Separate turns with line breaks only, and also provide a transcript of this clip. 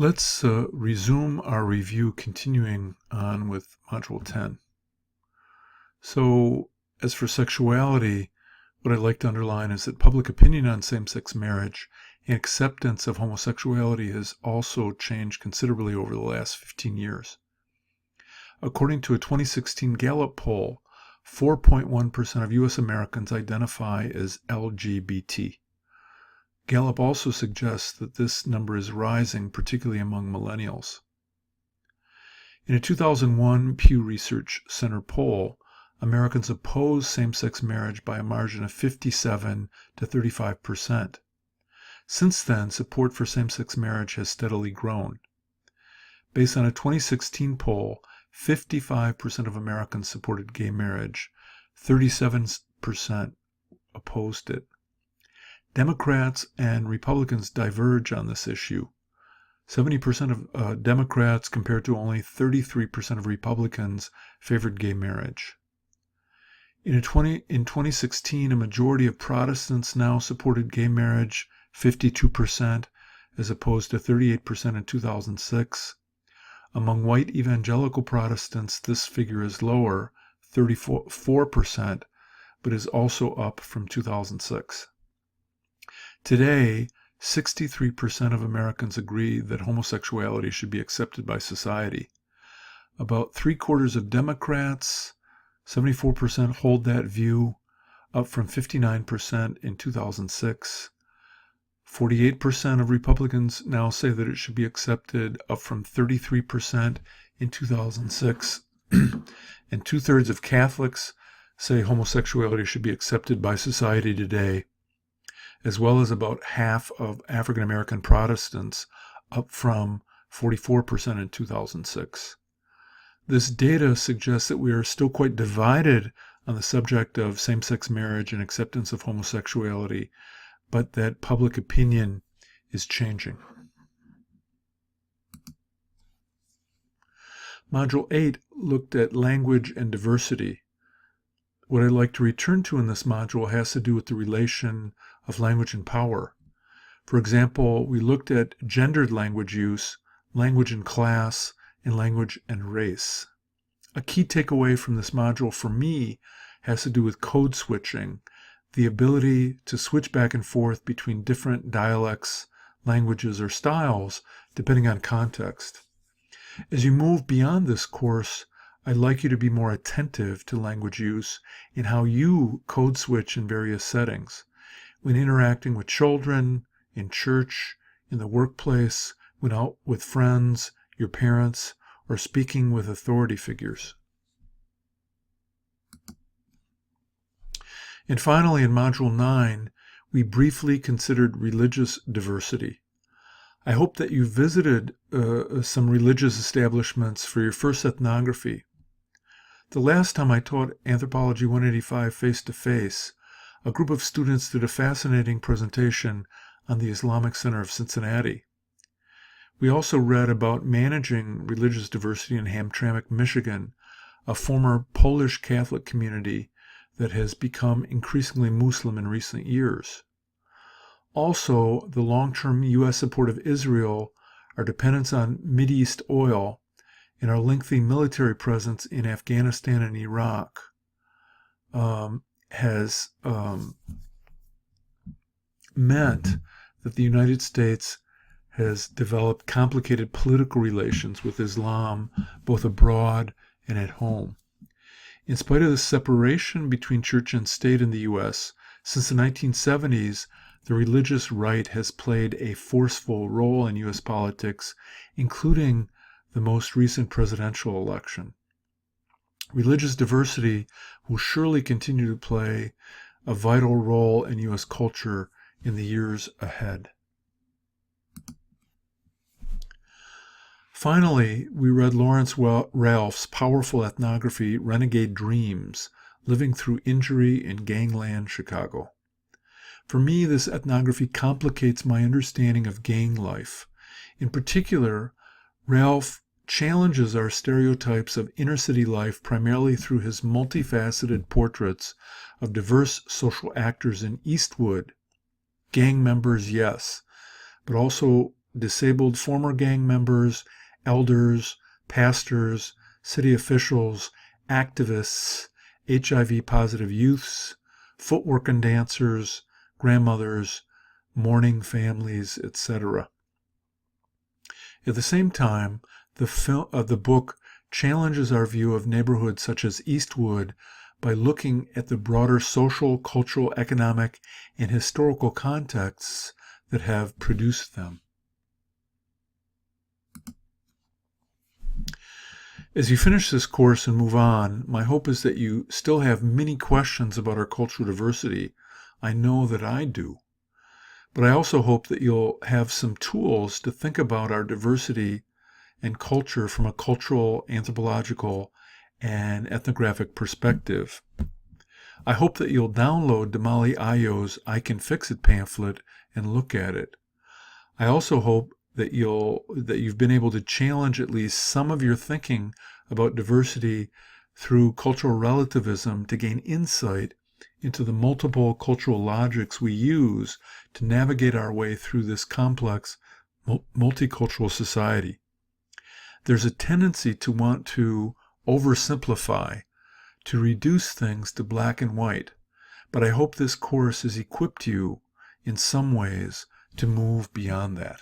Let's resume our review, continuing on with Module 10. So, as for sexuality, what I'd like to underline is that public opinion on same-sex marriage and acceptance of homosexuality has also changed considerably over the last 15 years. According to a 2016 Gallup poll, 4.1% of U.S. Americans identify as LGBT. Gallup also suggests that this number is rising, particularly among millennials. In a 2001 Pew Research Center poll, Americans oppose same-sex marriage by a margin of 57 to 35%. Since then, support for same-sex marriage has steadily grown. Based on a 2016 poll, 55% of Americans supported gay marriage, 37% opposed it. Democrats and Republicans diverge on this issue. 70% of Democrats compared to only 33% of Republicans favored gay marriage. In 2016, a majority of Protestants now supported gay marriage, 52%, as opposed to 38% in 2006. Among white evangelical Protestants, this figure is lower, 34%, but is also up from 2006. Today, 63% of Americans agree that homosexuality should be accepted by society. About three-quarters of Democrats, 74%, hold that view, up from 59% in 2006. 48% of Republicans now say that it should be accepted, up from 33% in 2006. And two-thirds of Catholics say homosexuality should be accepted by society today, as well as about half of African American Protestants, up from 44% in 2006. This data suggests that we are still quite divided on the subject of same-sex marriage and acceptance of homosexuality, but that public opinion is changing. Module 8 looked at language and diversity. What I'd like to return to in this module has to do with the relation of language and power. For example, we looked at gendered language use, language and class, and language and race. A key takeaway from this module for me has to do with code switching, the ability to switch back and forth between different dialects, languages, or styles, depending on context. As you move beyond this course, I'd like you to be more attentive to language use and how you code switch in various settings, when interacting with children, in church, in the workplace, when out with friends, your parents, or speaking with authority figures. And finally, in Module 9, we briefly considered religious diversity. I hope that you visited some religious establishments for your first ethnography. The last time I taught Anthropology 185 face-to-face, a group of students did a fascinating presentation on the Islamic Center of Cincinnati. We also read about managing religious diversity in Hamtramck, Michigan, a former Polish Catholic community that has become increasingly Muslim in recent years. Also, the long-term U.S. support of Israel, our dependence on Mideast oil, and our lengthy military presence in Afghanistan and Iraq has meant that the United States has developed complicated political relations with Islam, both abroad and at home. In spite of the separation between church and state in the U.S., since the 1970s, the religious right has played a forceful role in U.S. politics, including the most recent presidential election. Religious diversity will surely continue to play a vital role in U.S. culture in the years ahead. Finally, we read Lawrence Ralph's powerful ethnography, Renegade Dreams, Living Through Injury in Gangland, Chicago. For me, this ethnography complicates my understanding of gang life. In particular, Ralph challenges our stereotypes of inner-city life primarily through his multifaceted portraits of diverse social actors in Eastwood. Gang members, yes, but also disabled former gang members, elders, pastors, city officials, activists, HIV-positive youths, footwork and dancers, grandmothers, mourning families, etc. At the same time, the book challenges our view of neighborhoods such as Eastwood by looking at the broader social, cultural, economic, and historical contexts that have produced them. As you finish this course and move on, my hope is that you still have many questions about our cultural diversity. I know that I do. But I also hope that you'll have some tools to think about our diversity and culture from a cultural, anthropological, and ethnographic perspective. I hope that you'll download Damali Ayo's I Can Fix It pamphlet and look at it. I also hope that you've been able to challenge at least some of your thinking about diversity through cultural relativism to gain insight into the multiple cultural logics we use to navigate our way through this complex multicultural society. There's a tendency to want to oversimplify, to reduce things to black and white, but I hope this course has equipped you in some ways to move beyond that.